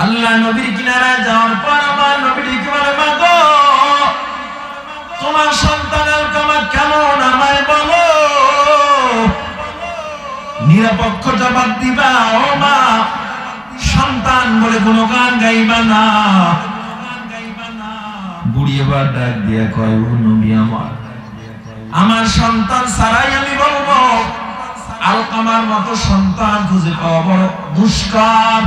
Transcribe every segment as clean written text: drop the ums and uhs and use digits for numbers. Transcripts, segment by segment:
আল্লাহ নবীর কিনারায় যাওয়ার পর আমার নবীর কি বলে, মা গো তোমার সন্তান আলকামা কেমন আমায় বলো, নিরপেক্ষ জবাব দিবা। ও মা, সন্তান বলে কোনো গান গাইবা না। বুড়ি এবার ডাক দিয়া কয়, ও নবী আমার সন্তান ছাড়াই আমি বলবো আলকামার মতো সন্তান খুঁজে পাওয়া বড় দুষ্কর।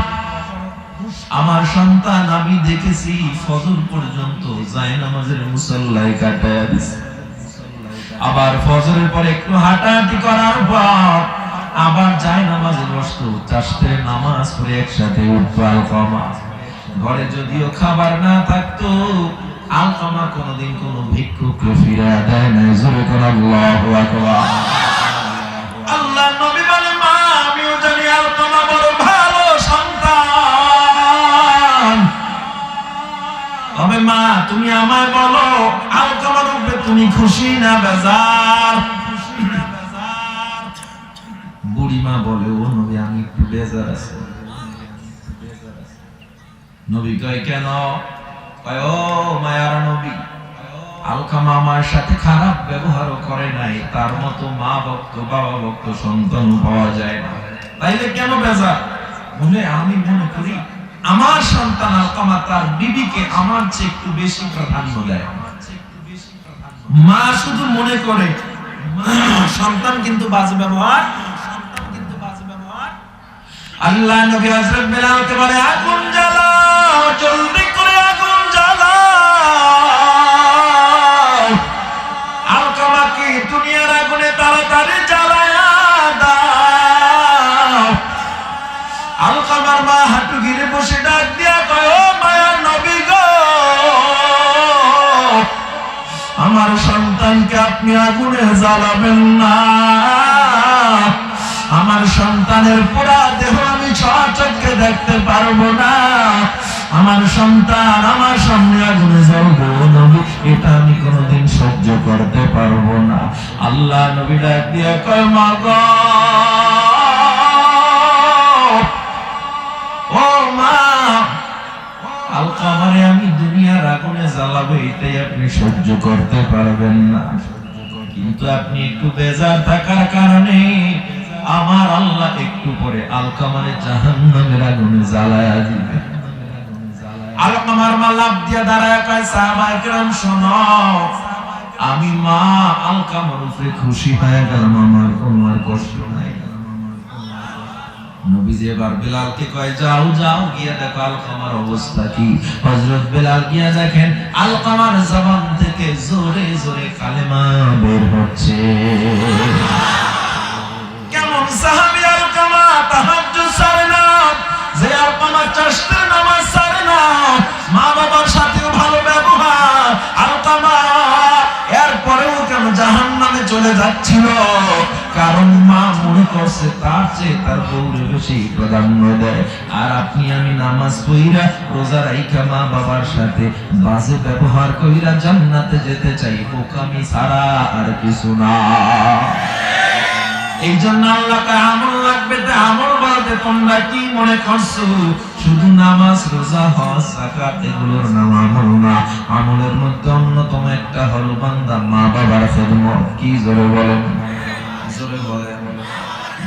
আমার সন্তান আমি দেখেছি ফজর পর্যন্ত জায়নামাজের মুসল্লায় কাটায় দিছে, আবার ফজরের পর একটু হাঁটাহাঁটি করার পর আবার জায়নামাজে বসতো, চারটে নামাজ পড়ে একসাথে উঠতো আলকামা। ঘরে যদিও খাবার না থাকতো, আলকামা কোনদিন কোন ভিক্ষুককে ফিরিয়ে দেয় না। জোরে করে আল্লাহু আকবার। আল্লাহ নবী বলে, মা আমিও জানি আলকামা বড় ভালো সন্তান, তবে মা তুমি আমায় বলো আলকামার উপরে তুমি খুশি না বেজার? বুড়িমা বলে, ও নবী আমি একটু বেজার আছি। নবী কয় কেন? কয় ও মায়ার নবী, আলকামা আমার সাথে খারাপ ব্যবহারও করে নাই, তার মতো মা ভক্ত বাবা ভক্ত সন্তান পাওয়া যায় না, তাইলে কেন বেজার? বলে আমি মনে করি আমার সন্তান আলকামা তার বিবিকে আমার চেয়ে একটু বেশি প্রাধান্য দেয়। মা শুধু মনে করে সন্তান কিন্তু বাজে ব্যবহার। আল্লাহ নবী হযরত বেলালকে বলে, আগুন জ্বালাও, জলদি করে আগুন জ্বালাও, আলকামাকে দুনিয়ার আগুনে তাড়াতাড়ি জ্বালায়া দাও। আলকামার মা হাঁটু ঘিরে বসে ডাক দিয়া কয়, ও মায়ার নবী গো, আমার সন্তানকে আপনি আগুনে জ্বালাবেন না, আমার সন্তানের পুরা দেহ আমি চোখে দেখতে পারবো না, আমার সন্তান আমার সামনে আগুনে জ্বলবে নবী, এটা আমি কোনোদিন সহ্য করতে পারবো না। আল্লাহ নবী ডাক দিয়া কয়, মা গো, ও মা, আলকামারে আমি দুনিয়ার আগুনে জ্বালাবো এটাই আপনি সহ্য করতে পারবেন না, কিন্তু আপনি একটু বেজার থাকার কারণে আমার আল্লাহ একটু পরে আলকামারে জাহান্নামের আগুনে জ্বালায়া দিবে। আলকামার মা লাফ দিয়া দাঁড়ায় কয়, সাহাবায়ে কেরাম শোনো, আমি মা আলকামার উপরে খুশি হয়ে গেলাম, আমার কোনো আর কষ্ট নাই। নবীজি এবার বেলালকে কয়, যাও যাও গিয়ে দেখো আলকামার অবস্থা কি। হযরত বেলাল গিয়া দেখেন আলকামার জবান থেকে জোরে জোরে কালেমা বের হচ্ছে। কেমন সাহাবী আলকামা, তাহাজ্জুদ ছাড়ে না, যে আলকামা চারটি নামাজ ছাড়ে না, মা বাবার সাথেও ভালো ব্যবহার। আলকামা এরপরেও কেন জাহান্নামে চলে যাচ্ছিল? কারণ মা মনে করছে তার চেয়ে তার বউরে বেশি প্রাধান্য দেয়। আর আপনি আমি নামাজ পড়িরা রোজা রাইখা মা বাবার সাথে বাজে ব্যবহার কইরা জান্নাতে যেতে চাই, বোকামি ছাড়া আর কিছু না। এই জন্য আল্লাহকে আমল লাগবে, আমল বলতে তোমরা কি মনে করছো শুধু নামাজ রোজা হজ যাকাত এগুলোর নাম আমল না? আমলের মধ্যে অন্যতম একটা হলো বান্দা মা বাবার খেদমত। কি জোরে বলেন, জোরে বলেন।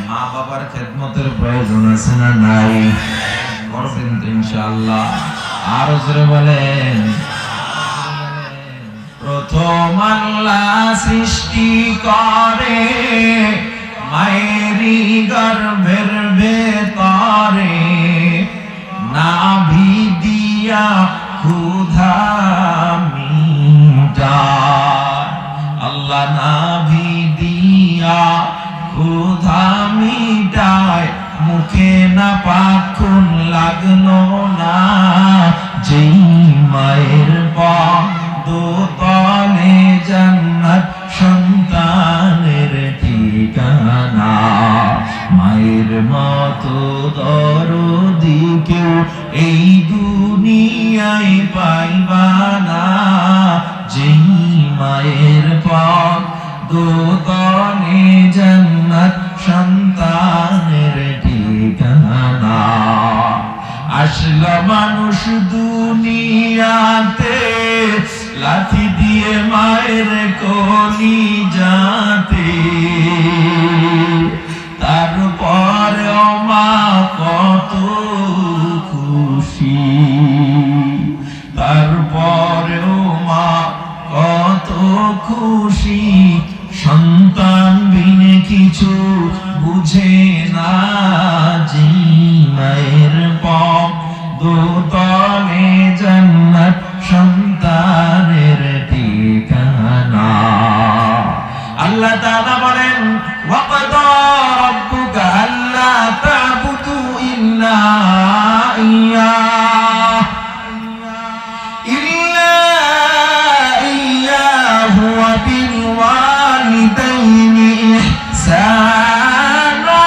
মা বাবার খেদমতের প্রয়োজন আছে না নাই? করবেন তো ইনশাআল্লাহ। আর জোরে বলেন। প্রথম আল্লাহ সৃষ্টি করে মায়েরি গর্ভের ভেতরে, নাভি দিয়া ক্ষুধা মিটায়। আল্লাহ নাভি দিয়া ক্ষুধা মিটায়, মুখে না পাখুন লাগলো না, যেই মায়ের পদতলে জান্নাত সন্তানের ঠিকানা। মায়ের মতো দরদি কেউ এই দুনিয়ায় পাইবা না, যেই মায়ের পদতলে জান্নাত সন্তানের ঠিকানা। আসলো মানুষ দুনিয়াতে লাথি দিয়ে মায়ের কলি যাতে, তারপরে মা কত খুশি, তারপরেও মা কত খুশি। সন্তান বিনে কিছু বুঝে না, জি মায়ের পথ দুতলে জান্নাত সন্তানের ঠিকানা। আল্লাহ তাআলা বলেন ওয়াকাদা রাব্বুকা আল্লা তা'বুদু ইল্লা ইয়্যাহু ওয়া বিল ওয়ালিদাইনি ইহসানা।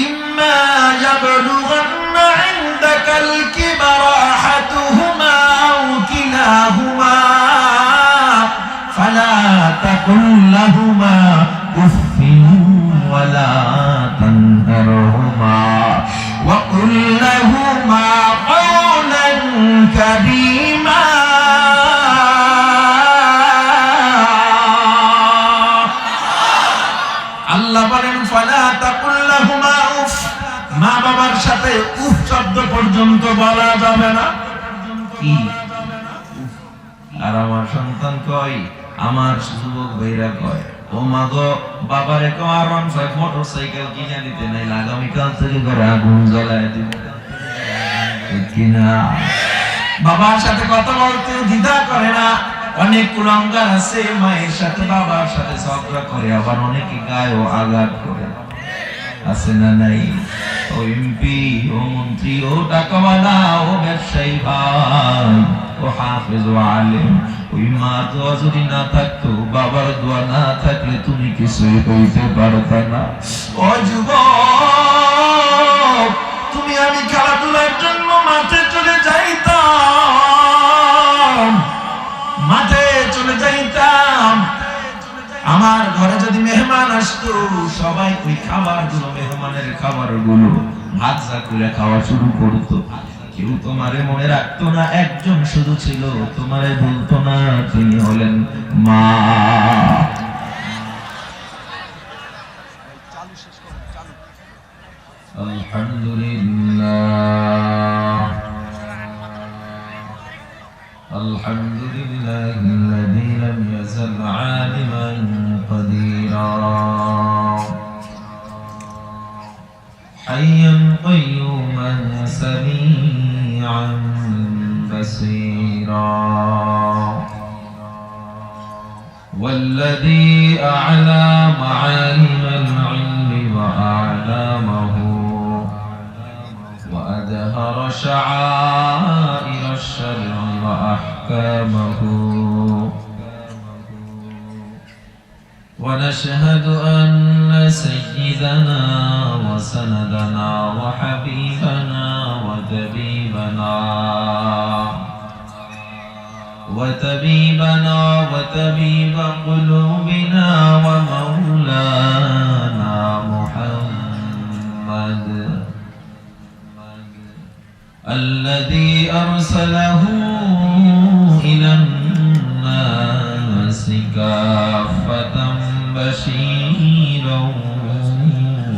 ইম্মা ইয়াবলুগান্না ইনদাকাল কিবারা আহাদুহুমা আও কিলাহুমা ফালা তাকুল লাহুমা উফিন ওয়ালা তানহারহুমা ওয়া কুল লাহুমা কাওলান কারীমা। আল্লাহ বলেন ফালা তাকুল লাহুমা উফ, মা বাবার সাথে উফ শব্দ পর্যন্ত বলা যাবে না। কি আর আমার সন্তান কয়, আমার যুবক ভাইরা কয়, ও মা গো বাবারে কো আরাম সাহেব মোটরসাইকেল কিনে দিতে নাই, আগামীকাল থেকে ঘরে আগুন জ্বালায় দিব। ঠিক কিনা? বাবার সাথে কথা বলতে দ্বিধা করে না। অনেক কুলাঙ্গার আছে মায়ের সাথে বাবার সাথে ঝগড়া করে, আবার অনেকে গায়েও আঘাত করে, আছে না নাই? ও এমপি, ও মন্ত্রী, ও টাকাওয়ালা, ও ব্যবসায়ী ভাই, ও হাফেজ, ও আলেম, ওই মা দোয়া যদি না থাকতো, বাবার দোয়া না থাকলে তুমি কিছুই হইতে পারতা না। ও যুবক, তুমি আমি খেলাধুলার জন্য মাঠে চলে যাইতাম, মাঠে চলে যাইতাম। আমার ঘরে যদি মেহমান আসতো, সবাই ওই খাবারগুলো, মেহমানের খাবারগুলো ভাজা করে খাওয়া শুরু করতো। কেউ তোমারে মনে রাখতো না, একজন শুধু ছিল তোমারে বলতো না, তিনি হলেন মা। আলহামদুলিল্লাহ, আলহামদুলিল্লাহিল্লাযী লাম ইয়াজাল আলিমান কাদীরা হাইয়ান কাইয়ুমান সামিআন বাসীরা والذي أعلى معالم العلم وأعلامه وأدهر شعائر الشرع وأحكامه ونشهد أن سيدنا وسندنا وحبيبنا وطبيب قلوبنا ومولانا محمد الذي أرسله إلى الناس كافة بشيرا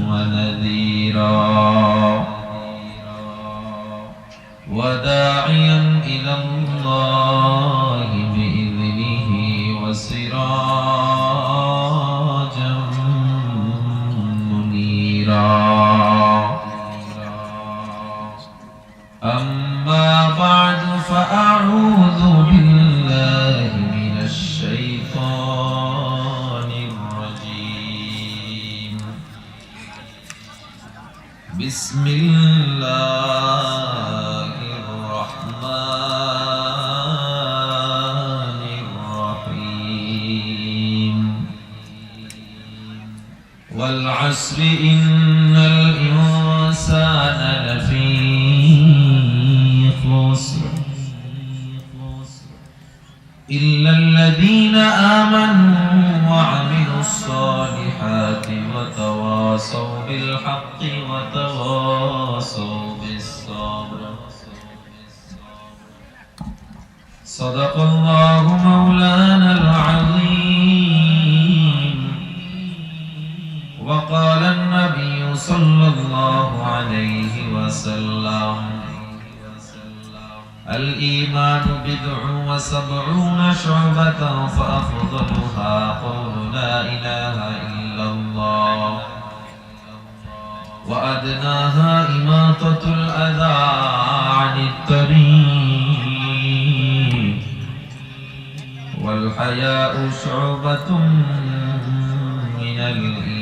ونذيرا وداعيا إلى الله بإذنه وسراجا منيرا. أما بعد فأعوذ بالله من الشيطان الرجيم. بسم الله الرحمن الرحيم. والعصر إن الإنسان لفي خسر إلا الذين آمنوا وعملوا الصالحات الصلاة وتواصوا بالحق وتواصوا بالصبر. صدق الله مولانا العظيم. وقال النبي صلى الله عليه وسلم: الإيمان بضع وسبعون شعبة فأفضلها قول لا إله إلا الله وأدناها إماطة الأذى عن الطريق والحياء شعبة من الإيمان.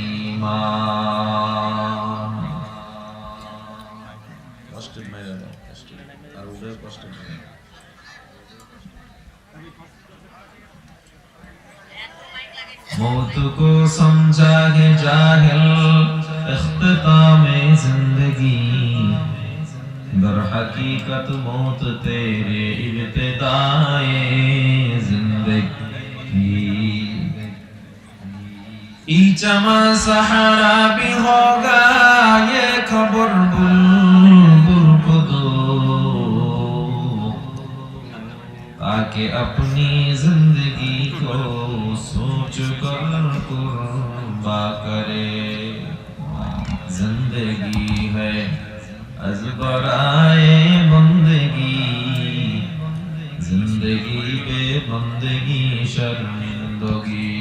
मौत को समझा है जाहिल इख्तितामे जिंदगी, दर हकीकत मौत तेरे इब्तिदाए जिंदगी। ईचमा सहारा भी होगा ये खबर बुलबुल को दो, ताकि अपनी जिंदगी को सोच कर कुर्बा करे। जिंदगी है अज़बराए बंदगी, जिंदगी बे बंदगी शर्मिंदगी।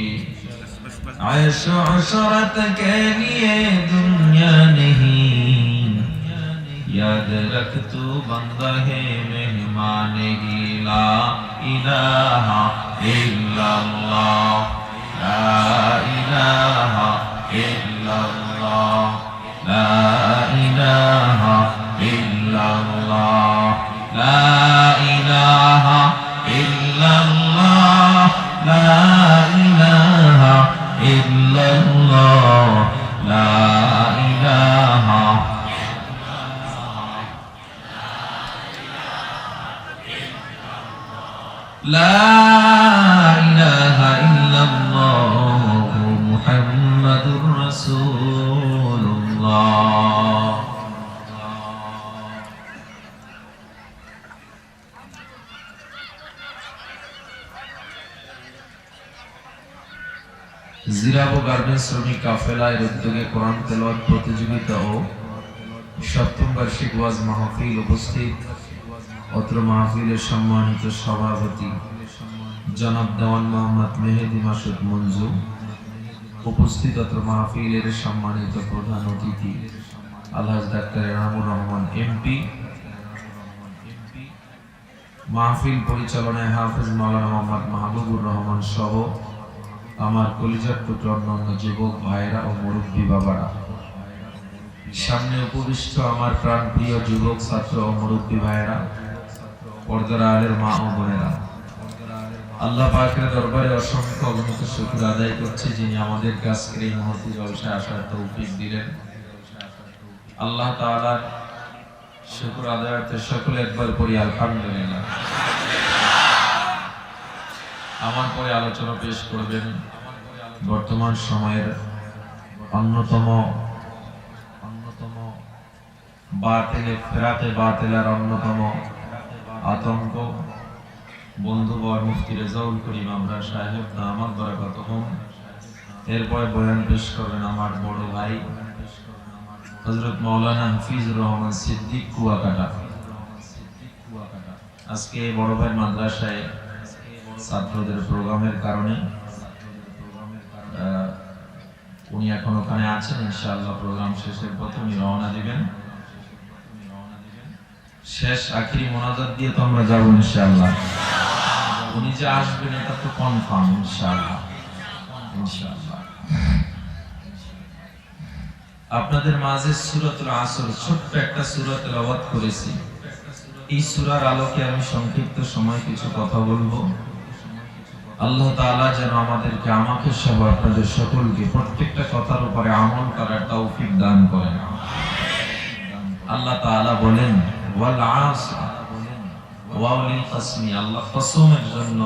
ऐश अशरत के लिए दुनिया नहीं, याद रख तू बंदा है मेहमानगी। ला इलाहा इल्लल्लाह, ला इलाहा इल्लल्लाह, ला इलाहा इल्लल्लाह, ला इलाहा इल्लल्लाह, ला इलाहा इल्लल्लाह, ला इलाहा। لا إله إلا الله محمد رسول الله. জিরাবো গার্মেন্টস শ্রমিক কাফেলার উদ্যোগে কোরআন তেলাওয়াত প্রতিযোগিতা ও সপ্তম বার্ষিক ওয়াজ মাহফিল উপস্থিত অত্র মাহফিলের সম্মানিত সভাপতি জনাব দেওয়ান মোহাম্মদ মেহেদি মাসুদ মঞ্জু, উপস্থিত অত্র মাহফিলের সম্মানিত প্রধান অতিথি আলহাজ ডাক্তার এনামুর রহমান এমপি, মাহফিল পরিচালনায় হাফেজ মাওলানা মোহাম্মদ মাহবুবুর রহমান সহ আমার কলিজার টুকরা অন্যান্য যুবক ভাইয়েরা ও মুরব্বী বাবারা, সামনে উপবিষ্ট আমার প্রাণপ্রিয় যুবক ছাত্র ও মুরব্বী ভাইয়েরা, পর্দার আলের মা ও বোনেরা, আল্লাহ পাকের দরবারে অসংখ্য অগণিত শুকর আদায় করছি যিনি আমাদেরকে আজকের এই মুহূর্তে জলসায় আসার তৌফিক দিলেন। আল্লাহ তাআলার শুকর আদায়ার্থে সকলে একবার পড়ি আলহামদুলিল্লাহ। আমার পরে আলোচনা পেশ করবেন বর্তমান সময়ের অন্যতম বাতিলে ফেরাতে বাতিলের অন্যতম আতঙ্ক বন্ধুবর মুফতি রেজাউল করিম আমরার সাহেব দামাত বারাকাতুহুম। এরপরে বয়ান পেশ করবেন আমার বড় ভাই হযরত মাওলানা হাফিজুর রহমান সিদ্দিক কুয়াকাটা। আজকে বড় ভাই মাদ্রাসায় ছাত্রদের প্রোগ্রামের কারণে উনি এখন ওখানে আছেন। ইনশাআল্লাহ প্রোগ্রাম শেষের পথে উনি রওনা দিবেন। শেষ আখিরি মোনাজাত দিয়ে তো আমরা যাবো ইনশাআল্লাহ। উনি যে আসবেন এটা তো কনফার্ম ইনশাআল্লাহ। ইনশাআল্লাহ আপনাদের মাঝে সূরাতুল আসর ছোট্ট একটা সূরা তেলাওয়াত করেছি। এই সূরার আলোকে আমি সংক্ষিপ্ত সময় কিছু কথা বলবো। আল্লাহ তাআলা যেন আমাদেরকে, আমাকে সহ আপনাদের সকলকে প্রত্যেকটা কথার উপরে আমল করার তৌফিক দান করেন। আল্লাহ তাআলা বলেন ওয়াল আসর ওয়াউলিল কসমি, আল্লাহ কসমের জন্য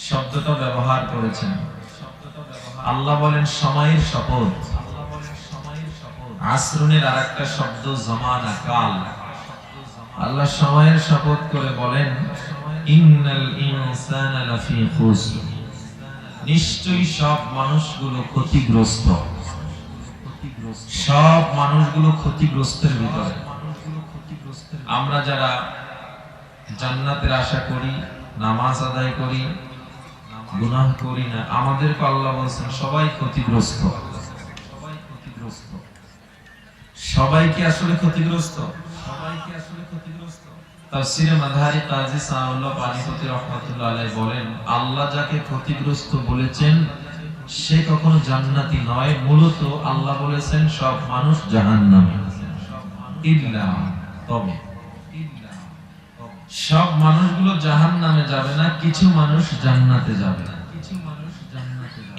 শব্দটা ব্যবহার করেছেন। আল্লাহ বলেন সময়ের শপথ। আসরুনের আরেকটা শব্দ জামানা, কাল। আল্লাহ সময়ের শপথ করে বলেন ইন্নাল ইনসানা লাফি খুসর, নিশ্চয়ই সব মানুষগুলো ক্ষতিগ্রস্ত। সব মানুষগুলো ক্ষতিগ্রস্তের ভিতরে। আমরা যারা জান্নাতের আশা করি, নামাজ আদায় করি, গুনাহ করি না, আমাদেরকে আল্লাহ বলেছেন সবাই ক্ষতিগ্রস্ত। সবাই কি আসলে ক্ষতিগ্রস্ত? তাফসীরে মাযহারি কাজী সানাউল্লাহ পানিপতি রাহমাতুল্লাহ আলাইহি বলেন, আল্লাহ যাকে ক্ষতিগ্রস্ত বলেছেন সে কখনো জান্নাতি নয়, মূলত আল্লাহ বলেছেন সব মানুষ জাহান্নামী। ইল্লা, তবে সব মানুষগুলো জাহান্নামে যাবে না, কিছু মানুষ জান্নাতে যাবে।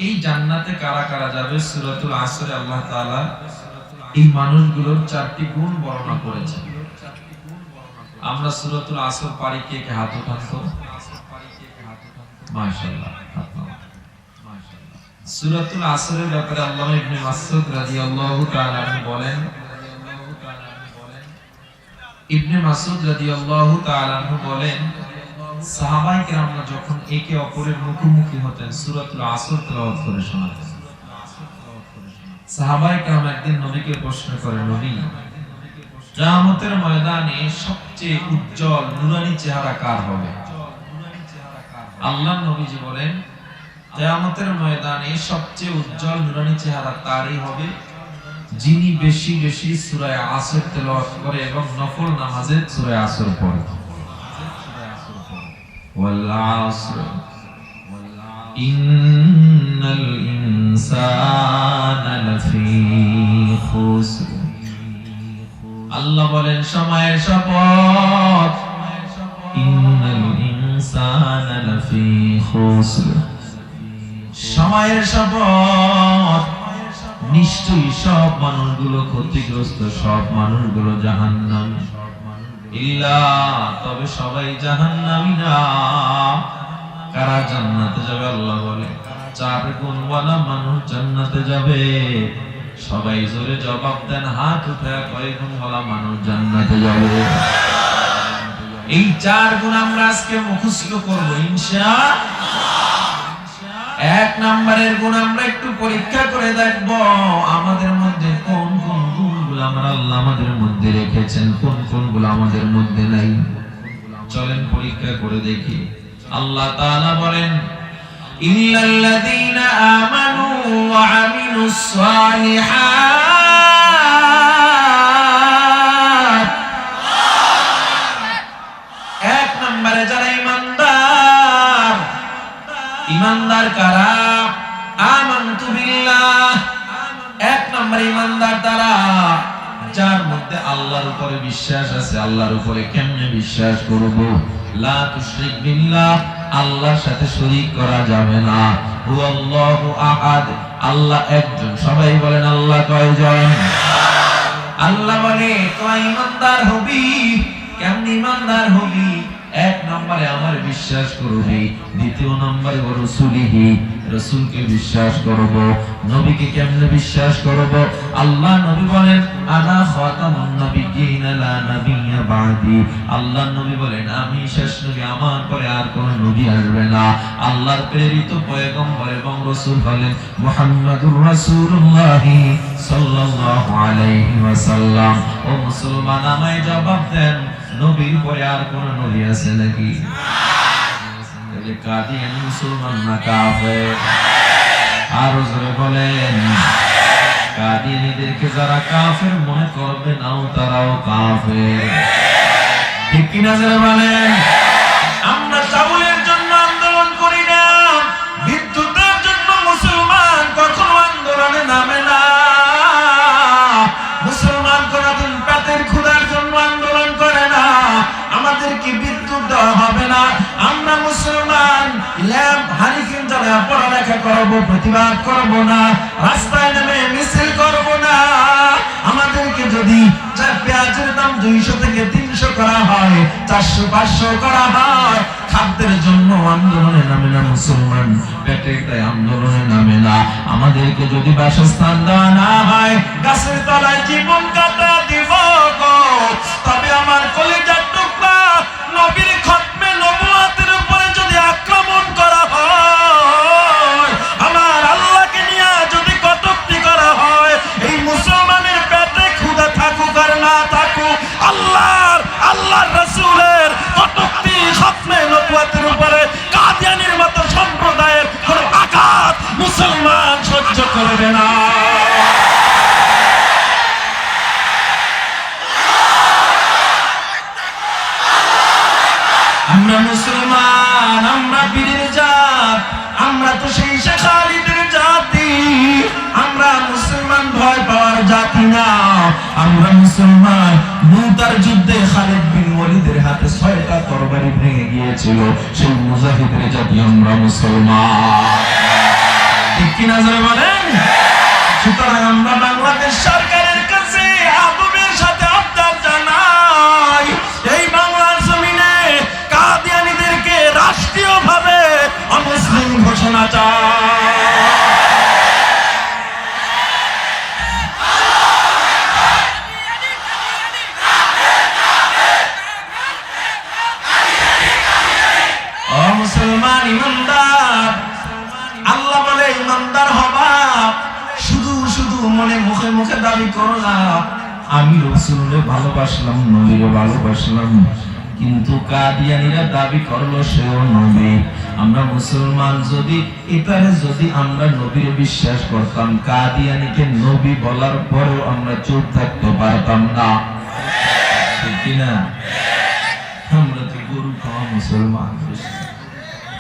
এই জান্নাতে কারা কারা যাবে? সূরাতুল আসরে আল্লাহ তাআলা এই মানুষগুলোর চারটি গুণ বর্ণনা করেছেন। আমরা সূরাতুল আসর পারি, কে কে হাত উঠান তো? মাশাআল্লাহ। সূরাতুল আসরের ব্যাপারে আল্লামা ইবনে মাসউদ রাদিয়াল্লাহু তাআলা আনহু বলেন, ইবনে মাসউদ রাদিয়াল্লাহু তাআলা আনহু বলেন, সাহাবায়ে কেরামরা যখন একে অপরের মুখোমুখি হতেন সূরাতুল আসর তেলাওয়াত করে শোনাতেন। সাহাবায়ে কেরাম একদিন নবীকে প্রশ্ন করেন, নবী, কিয়ামতের ময়দানে সবচেয়ে উজ্জ্বল নূরানী চেহারা কার হবে? আল্লাহর নবীজি বলেন, কিয়ামতের ময়দানে সবচেয়ে উজ্জ্বল নূরানী চেহারা তারই হবে যিনি বেশি বেশি সূরা আসর তেলাওয়াত করে এবং নফল নামাজে সূরা আসর পড়ে। ওয়াল আসর ইন্নাল ইনসানা লাফি খুসর। আল্লাহ বলেন সময়ের শপথ, ইন্নাল ইনসানা লাফি খুসর। সময়ের শপথ, নিশ্চয়ই সব মানুষগুলো ক্ষতিগ্রস্ত, সব মানুষগুলো জাহান্নামী। ইল্লা, তবে সবাই জাহান্নামী না। কারা জান্নাতে যাবে? আল্লাহ বলে চার গুণওয়ালা মানুষ জান্নাতে যাবে। সবাই জোরে জবাব দেন, হাত উঠে, কয় গুণওয়ালা মানুষ জান্নাতে যাবে? এই চার গুণ আমরা আজকে মুখস্থ করব ইনশাআল্লাহ। এক নম্বরের গুণ আমরা একটু পরীক্ষা করে দেখব, আমাদের মধ্যে কোন কোন গুণগুলো আল্লাহ আমাদের মধ্যে রেখেছেন, কোন কোনগুলো আমাদের মধ্যে নাই। চলেন পরীক্ষা করে দেখি। আল্লাহ তাআলা বলেন, ইল্লাল্লাযীনা আমানু ওয়া আমিলুস সালিহাত। এক নম্বরে যারা ঈমানদার। ঈমানদার কারা? আমানতু বিল্লাহ। এক নম্বরে ঈমানদার তারা যার মধ্যে আল্লাহর উপরে বিশ্বাস আছে। আল্লাহর উপরে কেমনে বিশ্বাস করব? লা তুশরিক বিল্লাহ, আল্লাহর সাথে শরীক করা যাবে না। হুয়াল্লাহু আহাদ, আল্লাহ একজন। সবাই বলেন আল্লাহ কয়জন? আল্লাহ বলে তুই ঈমানদার হবি। কেমনে ঈমানদার হবি? এক নম্বরে আমার বিশ্বাস করবি, দ্বিতীয় নম্বরে রাসূলিহি, রাসূলকে বিশ্বাস করব। নবীকে কেমনে বিশ্বাস করব? আল্লাহ নবী বলেন আনা খাতামুন নাবিয়্যিন লা নাবিয়্যা বাদি। আল্লাহ নবী বলেন আমি শেষ নবী, আমার পরে আর কোন নবী আসবে না। আল্লাহর প্রেরিত পয়গম্বর এবং রাসূল হলেন মুহাম্মাদুর রাসূলুল্লাহ সাল্লাল্লাহু আলাইহি ওয়াসাল্লাম। ও মুসলমান, আমায় জবাব দেন, নবীর পরে আর কোন নবী আছে নাকি? তাহলে কাদিয়ান মুসলমান না কাফের? আর জোরে বলেন। কাদিয়ানীদেরকে যারা কাফের মনে করবে নাও, তারাও কাফের। ঠিক কিনা যারা বলেন? আমরা চাউলের জন্য আন্দোলন করি না, বিদ্যুতের জন্য মুসলমান কখনো আন্দোলনে নামে না। মুসলমান কোনদিন পেটের ক্ষুধার জন্য আন্দোলন করে না। আমাদেরকে বিদ্যুৎ দেওয়া হবে না। আমরা মুসলমান ল্যাম্প হারিকেন জ্বালা পড়ালেখা করব, প্রতিবাদ করব না, রাস্তায় নেমে মিছিল করব না। আমাদেরকে যদি পেঁয়াজের দাম 200 থেকে 300 করা হয়, 400 500 করা হয়। খাদ্যের জন্য আন্দোলনে নামে না মুসলমান, পেটের তাই আন্দোলনে নামে না। আমাদেরকে যদি বাসস্থান দেওয়া না হয়, গাছের তলায় জীবন কাটা দিব গো। তবে আমার কলিজার টুকরা নবীর খতমে নবুয়তের উপরে যদি আক্রমণ করা হয়, আমার আল্লাহকে নিয়ে যদি কটূক্তি করা হয়, এই মুসলমানের পেটে ক্ষুধা থাকুক আর না থাকুক, আল্লাহর রাসূলের কটূক্তি খতমে নবুয়তের উপরে কাদিয়ানীর মতো সম্প্রদায়ের কোনো আঘাত মুসলমান সহ্য করবে না। আমরা মুসলমান, আমরা বীরের জাত, আমরা তো সেই শেখ খালিদের জাতি। আমরা মুসলমান ভয় পাওয়ার জাতি না। আমরা মুসলমান। মুতার যুদ্ধে খালিদ বিন ওয়ালিদের হাতে 6টা তরবারি ভেঙে গিয়েছিল, সেই মুজাহিদের জাতি আমরা মুসলমান। ঠিক কিনা জোরে বলেন? সুতরাং আমরা বাংলাদেশ সরকারের কাছে আদবের সাথে আবদার জানাই, এই বাংলার জমিনে কাদিয়ানীদেরকে রাষ্ট্রীয়ভাবে অমুসলিম ঘোষণা চাই। ও মুসলমান ইমানদার, আল্লাহ বলে ইমানদার হবা, শুধু শুধু মনে মুখে মুখে দাবি করো না আমি রাসূলকে ভালোবাসলাম, নবীকে ভালোবাসলাম, কিন্তু কাদিয়ানীরা দাবি করলো সেও নবী। আমরা মুসলমান যদি এটারে যদি আমরা নবীর বিশ্বাস করতাম, কাদিয়ানীকে নবী বলার পরেও আমরা চুপ থাকতে পারতাম না। ঠিক কিনা? আমরা তো গরু খাওয়া মুসলমান,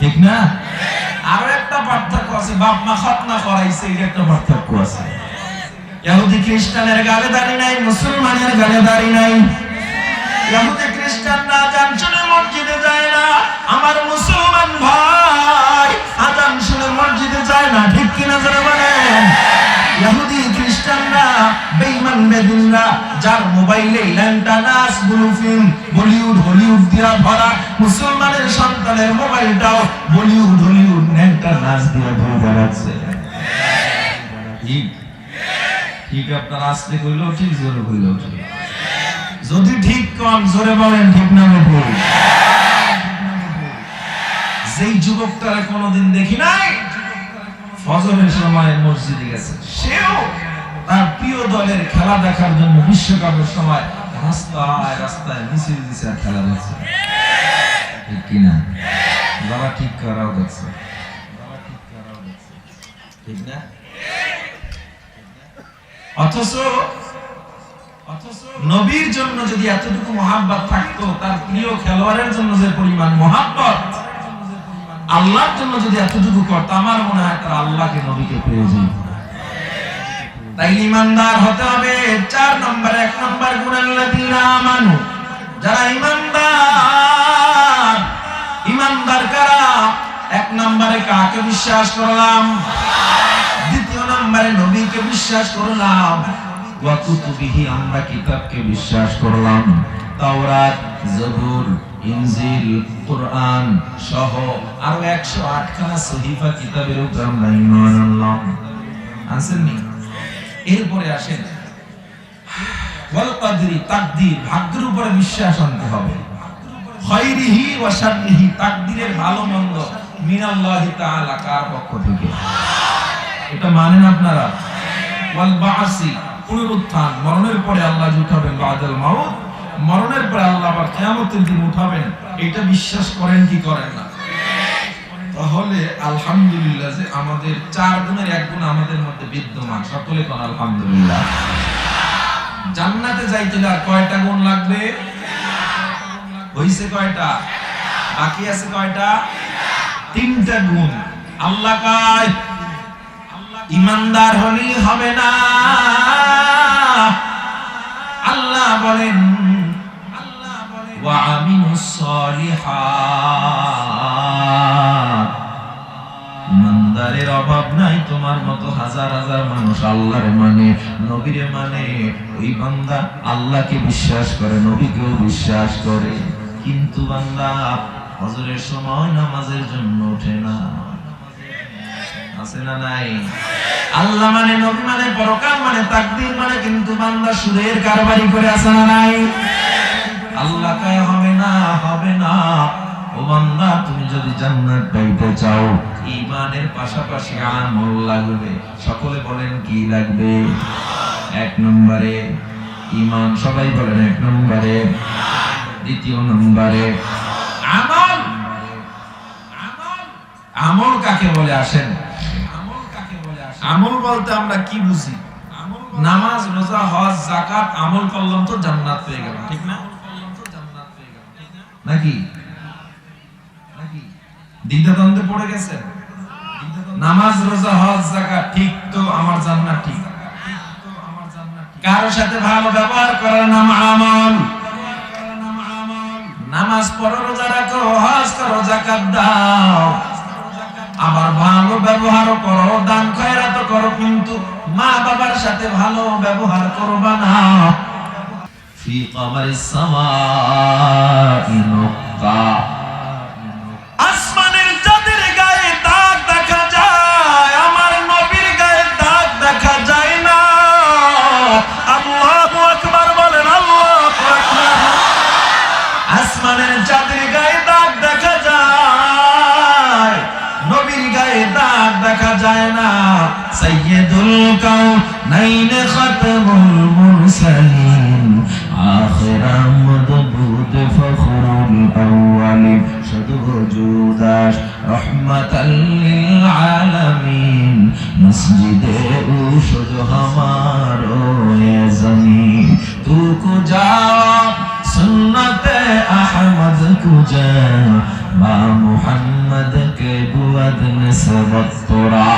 ঠিক না? আরো একটা পার্থক্য আছে, বাপ মা খতনা করাইছে, এটা একটা পার্থক্য আছে। ইহুদি খ্রিস্টানের গালে দাড়ি নাই, মুসলমানের গালে দাড়ি নাই। ইহুদি খ্রিস্টানরা আযান শুনে মসজিদে যায় না, আমার মুসলমান ভাই আযান শুনে মসজিদে যায় না। ঠিক কিনা যারা বলেন? ইহুদি খ্রিস্টানরা বেঈমান বেদিনরা, যার মোবাইলে ল্যাংটা নাচ, ব্লু ফিল্ম, বলিউড হলিউড দিয়া ভরা, মুসলমানের সন্তানের মোবাইলটাও বলিউড হলিউড ল্যাংটা নাচ দিয়ে ভরে বেড়াচ্ছে। ঠিক ঠিক আপনার আসতে কইলো ঠিক, জোরে কইলো ঠিক। যদি ঠিক কোন জোরে বলেন ঠিক না ভুল? যেই যুবকটারে কোনোদিন দেখি নাই ফজরের সময় মসজিদে গেছে, সেও তার প্রিয় দলের খেলা দেখার জন্য বিশ্বকাপের সময় রাস্তায় রাস্তায় মিছিল দিছে আর খেলা দেখছে। ঠিক কিনা? যারা ঠিক করাও দেখছে, ঠিক না? অথচ নবীর জন্য যদি এতটুকু মহাব্বত থাকতো, তার প্রিয় খেলোয়াড়ের জন্য যে পরিমাণ মহাব্বত, আল্লাহর জন্য যদি এতটুকু করতো, আমার মনে হয় তার আল্লাহকে নবীকে পেয়ে যেত। তাই ইমানদার হতে হবে। 4 নম্বর, 1 নম্বর গুণ আল্লাযীনা আমানু, যারা ইমানদার। ইমানদার কারা? 1 নম্বরে কাকে বিশ্বাস করলাম, 2 নম্বরে নবীকে বিশ্বাস করলাম, ওয়া কুতুবিহি, আমরা কিতাবকে বিশ্বাস করলাম, তাওরাত, জবুর, ইনজিল, কুরআন সহ আরো 108 খানা সহিফা কিতাবের উপর আমরা ঈমান আনলাম। আনছেননি? এরপরে আসেন ওয়াল কদরি, তাকদীর, ভাগ্যের উপরে বিশ্বাস আনতে হবে। খায়রিহি ওয়া শাররিহি, তাকদীরের ভালো মন্দ মিনাল্লাহি তাআলা, কার পক্ষ থেকে, এটা মানেন আপনারা? ওয়াল বাসি, পুনরুত্থান, মরণের পরে আল্লাহ উঠাবেন, বাদাল মাউত, মরণের পরে আল্লাহ আবার কিয়ামতের দিন উঠাবেন, এটা বিশ্বাস করেন কি করেন না? তাহলে আলহামদুলিল্লাহ যে আমাদের 4 গুণের 1 গুণ আমাদের মধ্যে বিদ্যমান। সকলে কোন আলহামদুলিল্লাহ। জান্নাতে যাইতে আর কয়টা গুণ লাগবে? হইছে কয়টা? বাকি আছে কয়টা? 3টা গুণ। আল্লাহ কয় ইমানদার হলেই হবে না, আল্লাহ বলেন ওয়া আমিলুস সালিহাত, ইমানদার ইমানদারের অভাব নাই, তোমার মতো হাজার হাজার মানুষ আল্লাহর মানে, নবীরে মানে। ওই বান্দা আল্লাহকে বিশ্বাস করে, নবীকেও বিশ্বাস করে, কিন্তু বান্দা ফজরের সময় নামাজের জন্য ওঠে না। আছে না নাই? আল্লাহ মানে, নবী মানে, পরকাল মানে, তাকদীর মানে, কিন্তু বান্দা সুদের কারবারি করে। আছে না নাই? আল্লাহ কয় হবে না, হবে না। ও বান্দা, তুমি যদি জান্নাত পাইতে চাও, ঈমানের পাশাপাশি আমল লাগবে। সকলে বলেন কি লাগবে? এক নম্বরে ঈমান, সবাই বলেন এক নম্বরে। দ্বিতীয় নম্বরে আমল। আমল কাকে বলে আসেন? আমল বলতে আমরা কি বুঝি? নামাজ, রোজা, হজ, যাকাত আমল করলাম তো জান্নাত পেয়ে গেলাম, ঠিক না? নাকি দ্বিধাদ্বন্দ্বে পড়ে গেছেন? নামাজ, রোজা, হজ, যাকাত ঠিক তো আমার জান্নাত ঠিক। কারো সাথে ভালো ব্যবহার করার নাম আমল। নামাজ পড়ো, রোজা রাখো, হজ করো, যাকাত দাও, আবার ভালো ব্যবহারও করো, দান খয়রাত করো, কিন্তু মা বাবার সাথে ভালো ব্যবহার করবা না। ফি কামারিস সামাই নুক্তা, আসমানের চাঁদের গায়ে দাগ দেখা যায়, আমার নবীর গায়ে দাগ দেখা যায় না। আল্লাহু আকবার বলেন, আল্লাহু আকবার। আসমানের চাঁদের গায়ে দাগ দেখা যায়, নবীর গায়ে দাগ দেখা যায় না। সাইয়্যিদুল কাউনাইন খাতামুল মুরসালিন, আখির মদবুদ ফখরুল আউয়ালিন, শুধু ওজুদাস রহমাতাল লিল আলামিন, মসজিদে উশুদ হামারো এ জমিন, তু কুজা সুন্নতে আহমদ কুজা, মা মুহাম্মদ কে বুয়াদ নিসবত তোরা।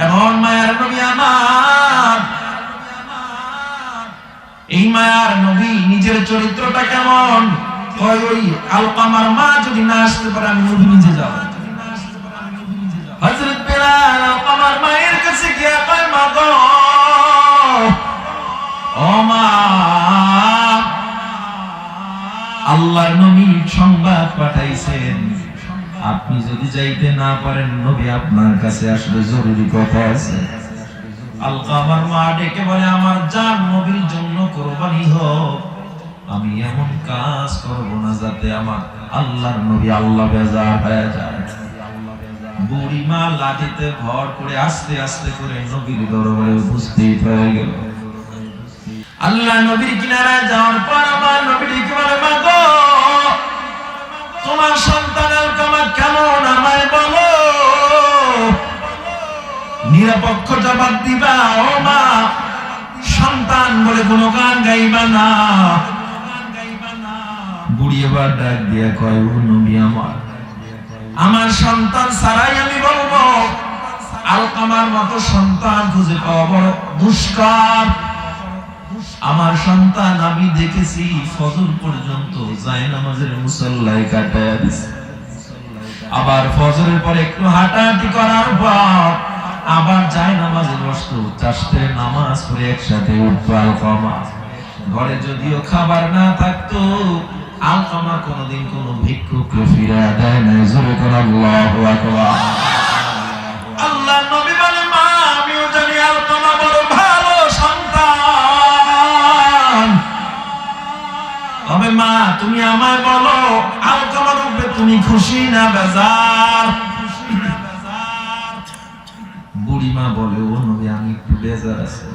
এমন মায়ার নবী আমার, এই মায়ার নবী নিজের চরিত্রটা কেমন? কয় ওই আলকামার মা যদি না আসতে পারে, আমি নবী নিজে যাব। হযরত বেলাল আলকামার মায়ের কাছে গিয়ে কয়, মা গো, ও মা, আল্লাহর নবী সংবাদ পাঠাইছেন, আপনি যদি যাইতে না পারেন, নবী আপনার কাছে আসলে জরুরি কথা আছে। আলকামার মা ডেকে বলে, আমার জান নবীর জন্য কুরবানি হোক, আমি এমন কাজ করব না যাতে আমার আল্লাহর নবী আল্লাহ বেজার হয়ে যায়। বুড়ি মা লাঠিতে ভর করে আস্তে আস্তে করে নবীর দরবারে উপস্থিত হয়ে গেল। আল্লাহ নবীর কিনারায় যাওয়ার পর আমার নবী ডেকে বলে, মা গো, তোমার সন্তান আলকামা কেমন আমায় বলো, নিরপেক্ষ জবাব দিবা। ও মা, সন্তান বলে কোনো গান গাইবা না। বুড়ি এবার ডাক দিয়া কয়, ও নবী আমার, আমার সন্তান ছাড়াই আমি বলবো, আলকামার মতো সন্তান খুঁজে পাওয়া বড় দুষ্কর। আমার সন্তান আমি দেখেছি ফজর পর্যন্ত জায়নামাজের মুসল্লায় কাটায়া দিছে, আবার ফজরের পর একটু হাঁটাহাঁটি করার পর আবার জায়নামাজে বসতো, চারটে নামাজ পড়ে একসাথে উঠতো আলকামা। ঘরে যদিও খাবার না থাকতো, আলকামা কোনোদিন কোনো ভিক্ষুককে ফিরিয়ে দেয় না। জোরে করে আল্লাহু আকবার। আল্লাহ নবী বলে, মা, আমিও জানি আলকামা বড় ভালো সন্তান, তবে মা তুমি আমায় বলো, আলকামার উপরে তুমি খুশি না বেজার? বুড়ি মা বলে, ও নবী, আমি একটু বেজার আছি।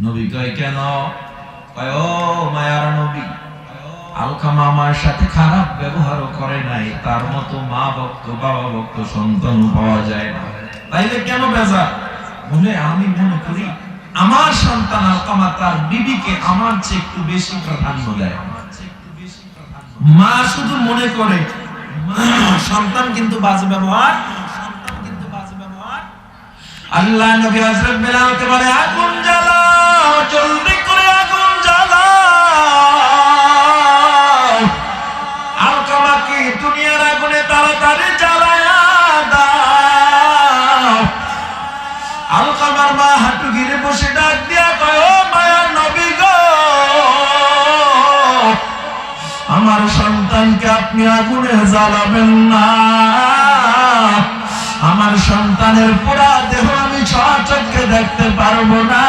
নবী কয়, কেন? কয়, ও মায়ার নবী, আলকামা আমার সাথে খারাপ ব্যবহারও করে নাই, তার মতো মা ভক্ত বাবা ভক্ত সন্তান পাওয়া যায় না, তাইলে কেন বেজার? বলে, আমি মনে করি আমার সন্তান আলকামা তার বিবিকে আমার চেয়ে একটু বেশি প্রাধান্য দেয়। মা শুধু মনে করে, সন্তান কিন্তু বাজে ব্যবহার। আল্লাহ নবী হযরত বেলালকে বলে, আগুন জ্বালাও, জলদি করে আগুন জ্বালাও, আলকামাকে দুনিয়ার আগুনে তাড়াতাড়ি আপনি আগুনে জ্বালাবেন না। আমার সন্তানের পোড়া দেহ আমি চোখে দেখতে পারবো না।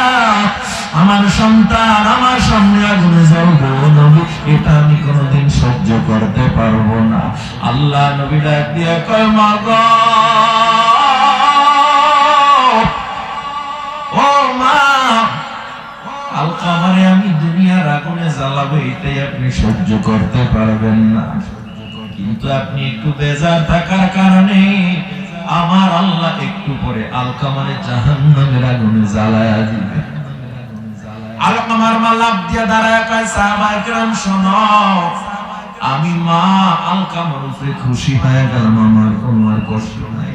আমার সন্তান আমার সামনে আগুনে জ্বলবে, নবী এটা আমি কোনোদিন সহ্য করতে পারবো না। আল্লাহ নবী ডাক দিয়ে কয়, মা গো, ও মা, আলকামারে আমি দুনিয়ার আগুনে জ্বালাবো এটাই আপনি সহ্য করতে পারবেন না, কিন্তু আপনি একটু বেজার থাকার কারণে আমার আল্লাহ একটু পরে আলকামারে জাহান্নামের আগুনে জ্বালায়া দিবে। আলকামার মা লাফ দিয়ে দাঁড়ায় কয়, সাহাবায়ে কেরাম শোনো, আমি মা আলকামার উপরে খুশি হয়ে গেলাম, আমার কোনো আর কষ্ট নাই।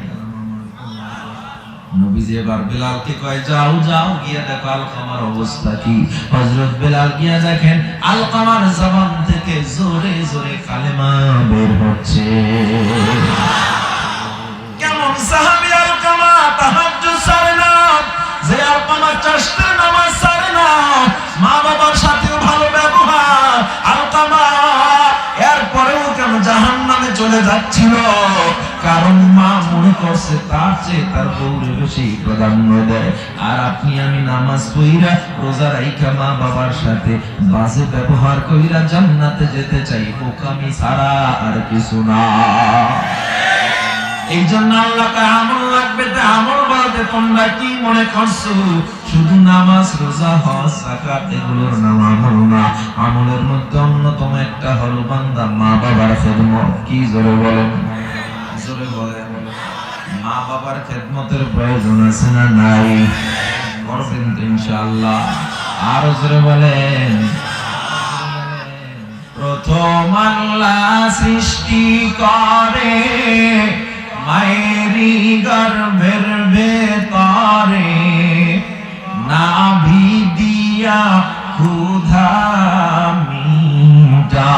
নবীজি এবার বেলালকে কয়, যাও যাও গিয়ে দেখো আলকামার অবস্থা কি। হযরত বেলাল গিয়ে দেখেন আলকামার জবান থেকে জোরে জোরে কালেমা বের হচ্ছে। কেমন সাহাবী আলকামা, তাহাজ্জুদ ছাড়ে না, যে আলকামা চাষতের নামাজ ছাড়ে না, মা বাবার সাথেও ভালো ব্যবহার। আলকামা এরপরেও কেন জাহান্নামে চলে যাচ্ছিল? কারণ মা মনে করছে তার চেয়ে তার বউরে বেশি প্রাধান্য দেয়। আর আপনি আমি নামাজ পড়িরা রোজা রাইখা মা বাবার সাথে বাজে ব্যবহার কইরা জান্নাতে যেতে চাই, বোকামি ছাড়া আর কিছু না। এই জন্য আল্লাহকে আমল লাগবে, আমল বলতে তোমরা কি মনে করছো শুধু নামাজ রোজা হজ যাকাত এগুলোর নাম আমল না? আমলের মধ্যে অন্যতম একটা হলো বান্দা মা বাবার খেদমত। কি জোরে বলেন, জোরে বলেন। মা বাবার খেদমতের প্রয়োজন আছে না নাই? করবেন তো ইনশাআল্লাহ। আরো জোরে বলেন। প্রথম আল্লাহ সৃষ্টি করে মায়েরই গর্ভের ভেতরে, নাভি দিয়া ক্ষুধা মিটায়।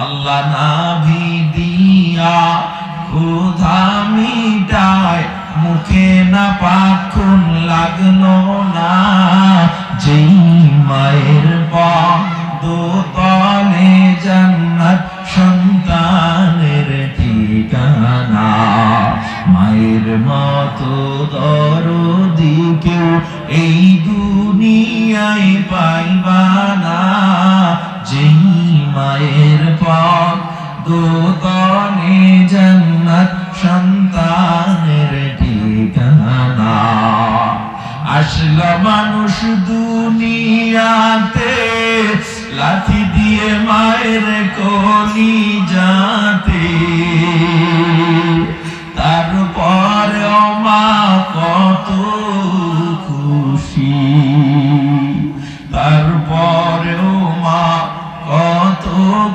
আল্লাহ নাভি দিয়া ক্ষুধা মিটায়, মুখে না পাখুন লাগলো না, যেই মায়ের পদতলে জান্নাত সন্তানের ঠিকানা। মায়ের মতো দরদি কেউ এই দুনিয়ায় পাইবা না, যেই মায়ের পদতলে জান্নাত সন্তানের ঠিকানা। আসলো মানুষ দুনিয়াতে লাথি দিয়ে মায়ের কলিজাতে, তারপরে মা কত খুশি, তারপরেও মা কত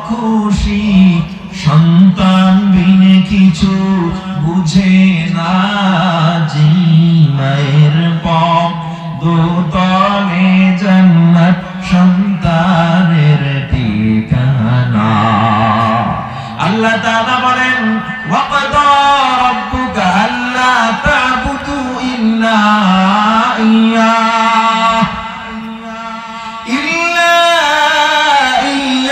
খুশি। সন্তান বিনে কিছু বুঝে না, যে মায়ের পদতলে জান্নাত সন্তানের ঠিকানা। আল্লাহ তাআলা বলেন, ওয়াকাদা রাব্বুকা আল্লা তা'বুদু ইল্লা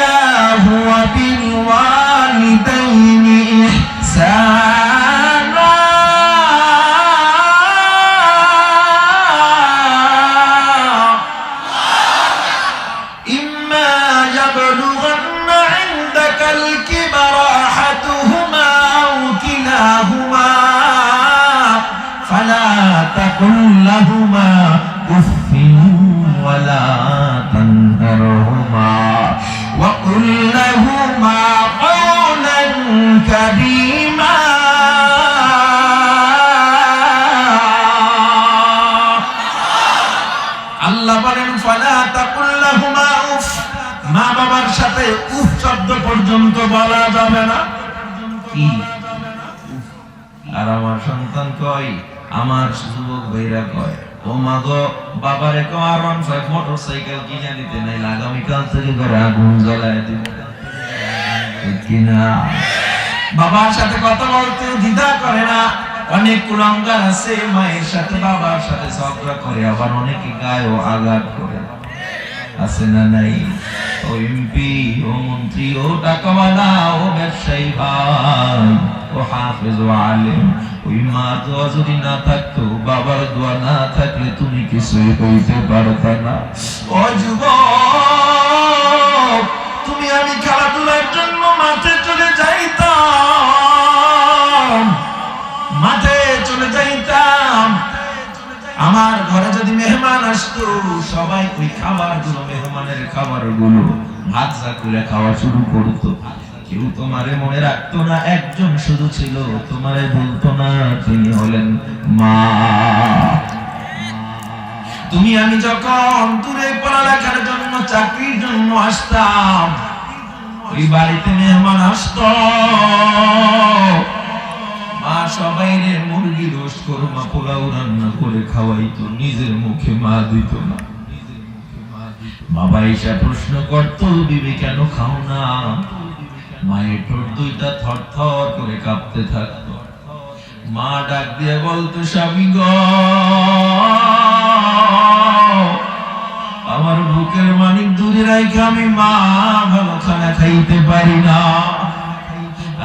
ইয়্যাহু ওয়া বিল ওয়ালিদাইনি ইহসানা। ইম্মা ইয়াবলুগান্না ইনদাকাল কিবারা আহাদুহুমা আও কিলাহুমা ফালা তাকুল লাহুমা উফফিন ওয়ালা তানহারহুমা ওয়া কুল লাহুমা কাওলান কারীমা। আল্লাহ বলেন, ফালা তাকুল লাহুমা উফ, মা বাবার সাথে উফ শব্দ পর্যন্ত বলা যাবে না। কি আর আমার সন্তান কয়, আমার যুবক ভাইরা কয়, ও মা গো, বাবারে কো R15 মোটরসাইকেল কিনে দিতে নাই, আগামীকাল থেকে করে আগুন জ্বালায় দিব। কিনা বাবার সাথে কথা বলতে দ্বিধা করে না। অনেক কুলাঙ্গার আছে মায়ের সাথে বাবার সাথে ঝগড়া করে, আবার অনেকে গায়েও আঘাত করে। আছে না নাই? ও এমপি, ও মন্ত্রী, ও টাকাওয়ালা, ও ব্যবসায়ী ভাই, ও হাফেজ, ও আলেম, ওই মা দোয়া যদি না থাকতো, বাবার দোয়া না থাকলে তুমি কিছুই হইতে পারতা না। ও যুবক, তুমি আমি খেলাধুলার জন্য মাঠে চলে যাইতাম, মাঠে চলে যাইতাম। আমার ঘরে যদি মেহমান আসতো, সবাই ওই খাবারগুলো, মেহমানের খাবারগুলো ভাজা করে খাওয়া শুরু করতো। কেউ তোমারে মনে রাখতো না, একজন শুধু ছিল তোমারে বলতো না, তিনি হলেন মা। তুমি আমি যখন দূরে পড়ালেখার জন্য, চাকরির জন্য আসতাম, ওই বাড়িতে মেহমান আসতো, মা সবাইরে মুরগি রোস্ট কোরমা পোলাও রান্না করে খাওয়াইতো, নিজের মুখে মা দিত না। বাবা এসে প্রশ্ন করতো, বিবি কেন খাও না? মায়ের ঠোঁট দুইটা থরথর করে কাঁপতে থাকতো। মা ডাক দিয়ে বলতো, স্বামী গো, আমার বুকের মানিক দূরে রাখে আমি মা ভালো খানা খাইতে পারি না।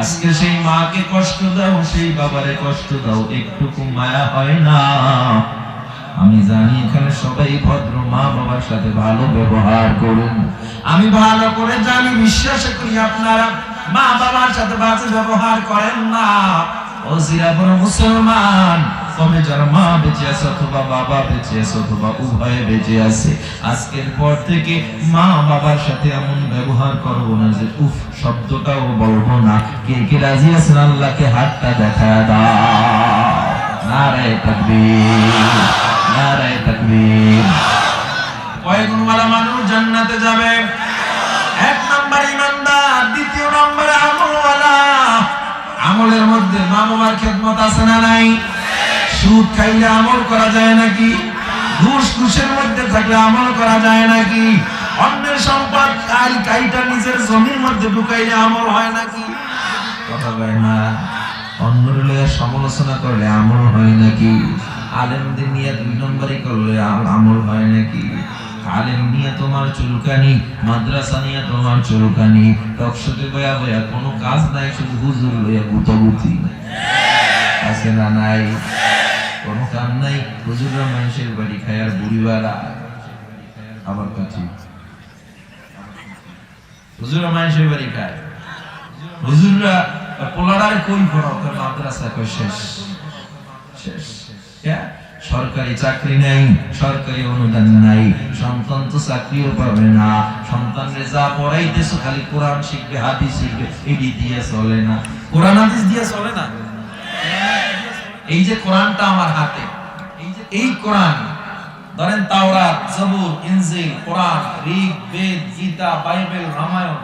আজকে সেই মাকে কষ্ট দাও, সেই বাবারে কষ্ট দাও, একটুকু মায়া হয় না? আমি জানি এখানে সবাই ভদ্র, মা বাবার সাথে ভালো ব্যবহার করুন। আমি ভালো করে জানি, বিশ্বাস করি আপনারা মা বাবার সাথে বাজে ব্যবহার করেন না। ও জিরা বড় মুসলমান, তবে যারা মা বেঁচে আছে অথবা বাবা বেঁচে আছে অথবা উভয়ে বেঁচে আছে, আজকের পর থেকে মা বাবার সাথে এমন ব্যবহার করব না যে উফ শব্দটাও বলবো না। কে কে রাজি আছেন? আল্লাহকে হাতটা দেখা দাও। নারায়ে তাকবীর, নারায়ে তাকবীর। কয় গুণওয়ালা মানুষ জান্নাতে যাবে? এক নাম্বার ইমানদার, দ্বিতীয় নাম্বার আমলওয়ালা। আমলের মধ্যে মা বাবার খেদমত আছে না নাই? সুদ খাইলে আমল করা যায় নাকি? ঘুষের মধ্যে থাকলে আমল করা যায় নাকি? অন্যের সম্পদ কাইটা নিজের জমির মধ্যে ঢুকাইলে আমল হয় নাকি? কথা বলে না। অন্যের লইয়া সমালোচনা করলে আমল হয় নাকি? আলেমদের নিয়ে 2 নম্বরই করলে আমল হয় নাকি? আলেম নিয়ে তোমার চুলকানি, মাদ্রাসা নিয়ে তোমার চুলকানি, টকশোতে বয়া বয়া কোনো কাজ নাই, শুধু হুজুর লইয়া গুতাগুতি আছে না নাই? কোনো কাম নাই। হুজুররা মানুষের বাড়ি খায় আর বুড়িওয়ালা আবার কাছে, হুজুররা মানুষের বাড়ি খায়, হুজুররা পোলাডারে কই পড়াও, মাদ্রাসা কই শেষ শেষ। সরকারি চাকরি নাই, সরকারি অনুদান নাই, সন্তান তো চাকরিও পাবে না। সন্তানরে যা পড়াইতেছো খালি কোরআন শিখবে, হাদিস শিখবে, এডি দিয়ে চলে না। কোরআন হাদিস দিয়ে চলে না। এই যে কোরআনটা আমার হাতে, এই কোরআন ধরেন তাওরাত, জবুর, ইনজিল, কোরআন, ঋগ, বেদ, গীতা, বাইবেল, রামায়ণ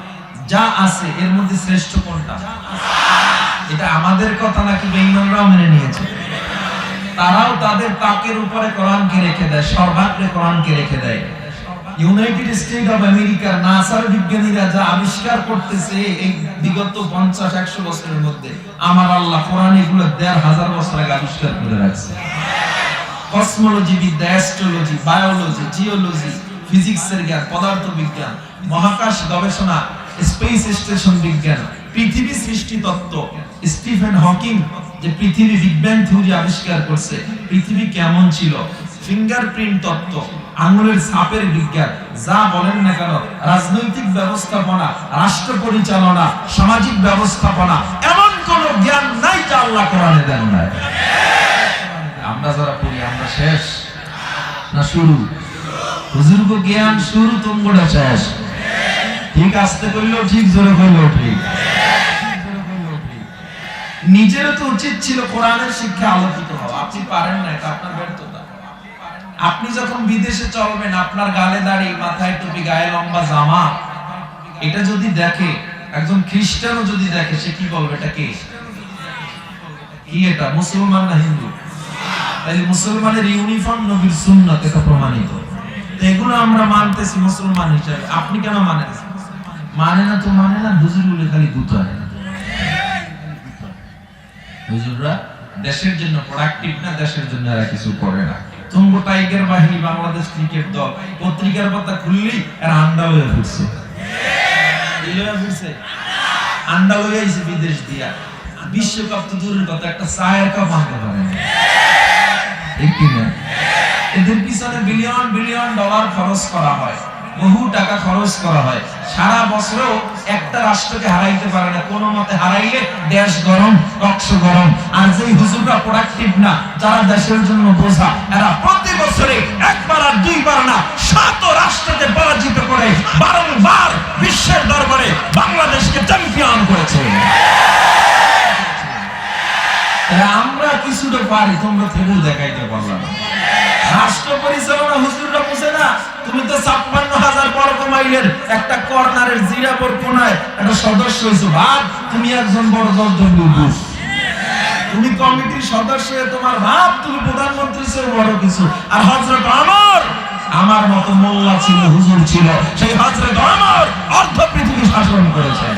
যা আছে এর মধ্যে শ্রেষ্ঠ কোনটা? এটা আমাদের কথা নাকি বেঈমানরাও মেনে নিয়েছে? তারাও তাদের তাকের উপরে কোরআনকে রেখে দেয়, সর্বাগ্রে কোরআনকে রেখে দেয়। ইউনাইটেড স্টেট অফ আমেরিকার নাসার বিজ্ঞানীরা যা আবিষ্কার করতেছে এই বিগত 50-100 বছরের মধ্যে, আমার আল্লাহ কোরআন এগুলো 1500 বছর আগে আবিষ্কার করে রাখছে। কসমোলজি বিদ্যা, অ্যাস্ট্রোলজি, বায়োলজি, জিওলজি, ফিজিক্সের জ্ঞান, পদার্থ বিজ্ঞান, মহাকাশ গবেষণা, স্পেস স্টেশন বিজ্ঞান, পৃথিবী সৃষ্টি তত্ত্ব, স্টিফেন হকিং যে পৃথিবী বিগ ব্যাং থিওরি আবিষ্কার করছে, পৃথিবী কেমন ছিল, ফিঙ্গারপ্রিন্ট তত্ত্ব, আঙ্গুলের ছাপের বিজ্ঞান, যা বলেন না কেন, রাজনৈতিক ব্যবস্থাপনা, রাষ্ট্র পরিচালনা, সামাজিক ব্যবস্থাপনা, এমন কোন জ্ঞান নাই যা আল্লাহ কোরআনে দেন নাই। আমরা যারা পড়ি আমরা শেষ না শুরু? হুজুরগো জ্ঞান শুরু, তোমরা শেষ। ঠিক আসতে কইলেও ঠিক, জোরে কইলেও ঠিক। নিজেরও তো উচিত ছিল কোরআনের শিক্ষা আলোকিত হওয়া। আপনি পারেন না, এটা আপনার ব্যর্থতা। আপনি যখন বিদেশে চলবেন, আপনার গালে দাড়ি, মাথায় টুপি, গায়ে লম্বা জামা, এটা যদি দেখে একজন খ্রিস্টানও যদি দেখে, সে কি বলবে? এটা কে? কি এটা? মুসলমান না হিন্দু? তাই মুসলমানের ইউনিফর্ম নবীর সুন্নাত, এটা প্রমাণিত। এগুলো আমরা মানতেছি মুসলমান হিসেবে, আপনি কেন মানেন? মানে না তো মানে না, হুজুরগুলো খালি গুতায়। হুজুররা দেশের জন্য প্রোডাক্টিভ না, দেশের জন্য এরা কিছু করে না। তুঙ্গ টাইগার বাহিনী বাংলাদেশ ক্রিকেট দল পত্রিকার পাতা খুললেই এর আন্ডা হয়ে ফিরছে, আন্ডা হয়ে আইছে বিদেশ দিয়া। বিশ্বকাপ তো দূরের কথা, একটা চায়ের কাপ আনতে পারে না, ঠিক কিনা? এদের পিছনে বিলিয়ন বিলিয়ন ডলার খরচ করা হয়, বহু টাকা খরচ করা হয়, সারা বছরেও একটা রাষ্ট্রকে হারাইতে পারে না। কোনো মতে হারাইলে দেশ গরম, রক্স গরম। আর যেই হুজুররা প্রোডাক্টিভ না, যারা দেশের জন্য বোঝা, এরা প্রতি বছরে একবার আর দুইবার না 7 রাষ্ট্রকে পরাজিত করে বারংবার বিশ্বের দরবারে বাংলাদেশকে চ্যাম্পিয়ন করেছে। আমরা কিছুটা পারি, তোমরা থেকেও দেখাইতে পারলাম। রাষ্ট্র পরিচালনা হুজুররা বুঝে না। তুমি তো 56,000 বর্গ মাইলের একটা কর্নারের জিরাপুর কোনায় একটা সদস্য হইছো, ভাব তুমি একজন বড় বুশ, তুমি কমিটির সদস্য হয়ে তোমার ভাব তুমি প্রধানমন্ত্রী ছিল বড় কিছু। আর হযরত ওমর আমার মতো মোল্লা ছিল, হুজুর ছিল, সেই হযরত ওমর অর্ধ পৃথিবী শাসন করেছেন।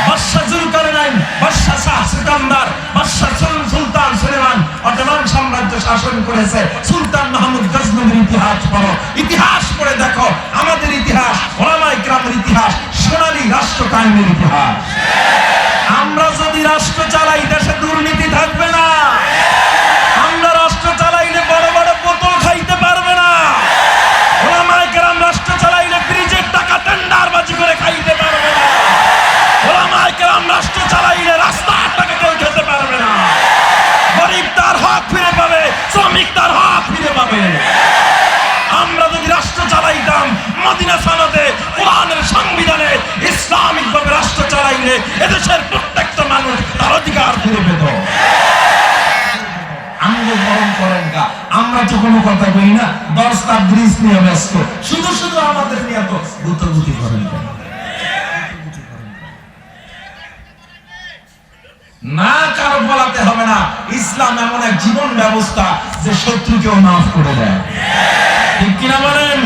বাদশা জুলকারনাইন, বাদশা শাহ সিকান্দার, বাদশা সুলতান সুলেমান অটোমান সাম্রাজ্য শাসন করেছে। সুলতান মাহমুদ গজনবীর ইতিহাস পড়ো, ইতিহাস পড়ে দেখো আমাদের ইতিহাস, ওলামায়ে কিরামের ইতিহাস, সোনালী রাষ্ট্র কায়েমের ইতিহাস। আমরা যদি রাষ্ট্র চালাই, দেশে দুর্নীতি থাকবে না। আমরা রাষ্ট্র চালাইলে বড় বড় বোতল খাইতে পারবে না। ওলামায়ে কিরাম রাষ্ট্র চালাইলে ব্রিজের টাকা টেন্ডারবাজি করে খাইতে পারবে না। ওলামায়ে কেরাম রাষ্ট্র চালাইলে রাস্তার টাকা কেউ খেতে পারবে না। গরিব তার হক ফিরে পাবে, শ্রমিক তার হক ফিরে পাবে। আমরা যদি রাষ্ট্র চালাইতাম মদিনা সনদে, কোরআনের সংবিধানে ইসলামিক ভাবে রাষ্ট্র চালাইলে এদেশের প্রত্যেকটা মানুষ তার অধিকার ফিরে পেত। আমরা গরম করেন কা, আমরা তো কোনো কথা বলি না, 10টা ব্রিজ নিয়ে ব্যস্ত, শুধু শুধু আমাদের নিয়ে তো গুতগুতি করেন না। কারো বলাতে হবে না। ইসলাম এমন এক জীবন ব্যবস্থা যে শত্রুকেও মাফ করে দেয়, ঠিক কিনা বলেন?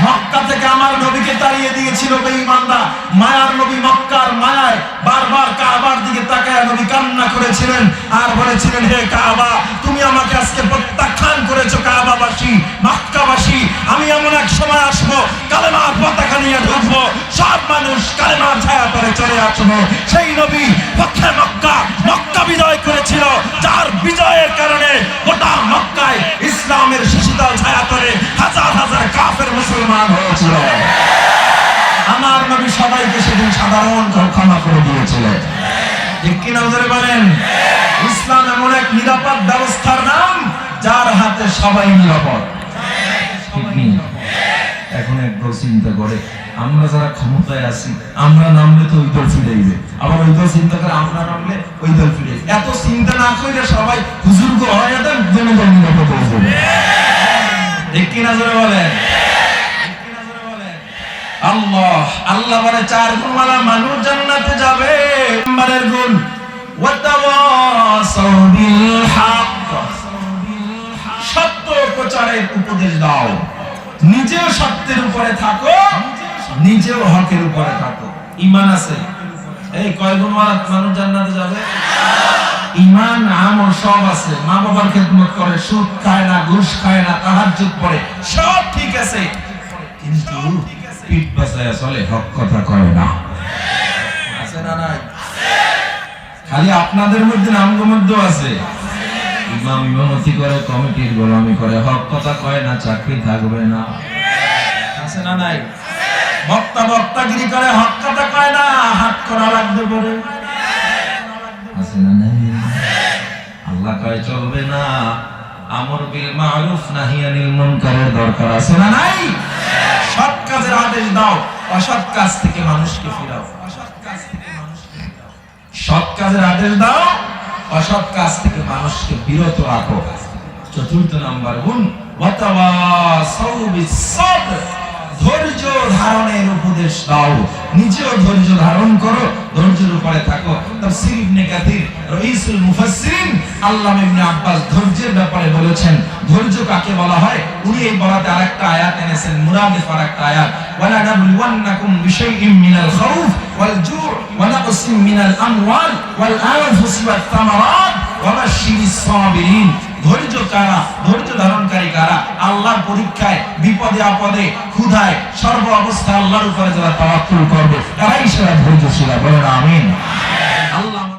মক্কা থেকে আমার নবীকে তাড়িয়ে দিয়েছিল বেঈমানরা। মায়ার নবী মক্কার মায়ায় বারবার কাবার দিকে তাকায় নবী কান্না করেছিলেন আর বলেছিলেন, হে কাবা, তুমি আমাকে আজকে প্রত্যাখ্যান করেছো কাবাবাসী, মক্কাবাসী। আমি এমন এক সময় আসবো, কালেমার পতাকা নিয়ে ঢুকবো, সব মানুষ কালেমার ছায়া তলে চলে আসবো। সেই নবী পক্ষে মক্কা বিজয় করেছিল, যার বিজয়ের কারণে গোটা মক্কায় ইসলামের শিশিতল ছায়া তলে হাজার হাজার কাফের মুসলমান হয়েছিল। আমার নবী সবাইকে সেদিন সাধারণ ক্ষমা করে দিয়েছিলেন, ঠিক কিনা বলতে পারেন? ইসলাম এমন এক নিরাপদ ব্যবস্থার নাম যার হাতে সবাই নিরাপদ। এখন একদল চিন্তা করে, আমরা যারা ক্ষমতায় আছি, আমরা নামলে তো ওই দল ফিরে, আবার ওই দল চিন্তা করে আমরা নামলে ওই দল ফিরে। এত চিন্তা না করে সবাই হুজুর গো হয় দেন, জনগণ নিরাপদ হয়ে যাবে, ঠিক কিনা জোরে বলেন? আল্লাহ আল্লাহ বলে 4 গুণওয়ালা মানুষ জান্নাতে যাবে। নম্বরের গুণ ওয়াতাওয়াসাউ বিল হক, সত্য প্রচারের উপদেশ দাও। নিজেও সত্যের উপরে থাকো, নিজেও হকের উপরে থাকো। ঈমান আছে, এই কয় গুণওয়ালা মানুষ জান্নাতে যাবে? ঈমান আমল সব আছে, মা বাবার খেদমত করে, সুদ খায় না, ঘুষ খায় না, তাহাজ্জুদ পড়ে, সব ঠিক আছে, কিন্তু পিঠ বাঁচায় চলে, হক কথা কয় না। আছে না নাই? খালি আপনাদের মধ্যে নামগো মধ্যে আছে। ইমাম ইমামতি করে, কমিটির গোলামি করে, হক কথা কয় না, চাকরি থাকবে না। আছে না নাই? বক্তাগিরি করে, হক কথা কয় না, হাত করা লাগবে বলে। আছে না নাই? আল্লাহ কয় চলবে না, আমর বিল মারুফ নাহি আনিল মুনকারের দরকার। আছে না নাই? সৎ কাজের আদেশ দাও, অসৎ কাজ থেকে মানুষকে ফিরাও। সৎ কাজের আদেশ দাও, অসৎ কাজ থেকে মানুষকে বিরত রাখো। 4 নম্বর গুণ ওয়াতাওয়াসাউ বিস-সাবর, ধৈর্য ধারণের উপদেশ দাও। নিজেও ধৈর্য ধারণ করো, ধৈর্যের উপরে থাকো। তাফসীর ইবনে কাসির রাইসুল মুফাসসিরিন আল্লামা ইবনে আব্বাস ধৈর্যের ব্যাপারে বলেছেন, ধৈর্য কাকে বলা হয়। উনি এই বরাতে আরেকটা আয়াত এনেছেন, মুরাদিফ আরেকটা আয়াত, ওয়ালা নাবলুওয়ান্নাকুম বিশাইইম মিনাল খাউফ ওয়াল জু' ওয়া নাকসিম মিনাল আমওয়াল ওয়াল আনফুসি ওয়াত থামারাত ওয়াবাশশিরিস সাবিরিন, ধৈর্য কারা, ধৈর্য ধারণকারী কারা? আল্লাহর পরীক্ষায়, বিপদে আপদে, ক্ষুধায়, সর্ব অবস্থায় আল্লাহর উপরে যারা তাওয়াক্কুল করবে তারাই সেরা ধৈর্যশীল। বলেন আমিন।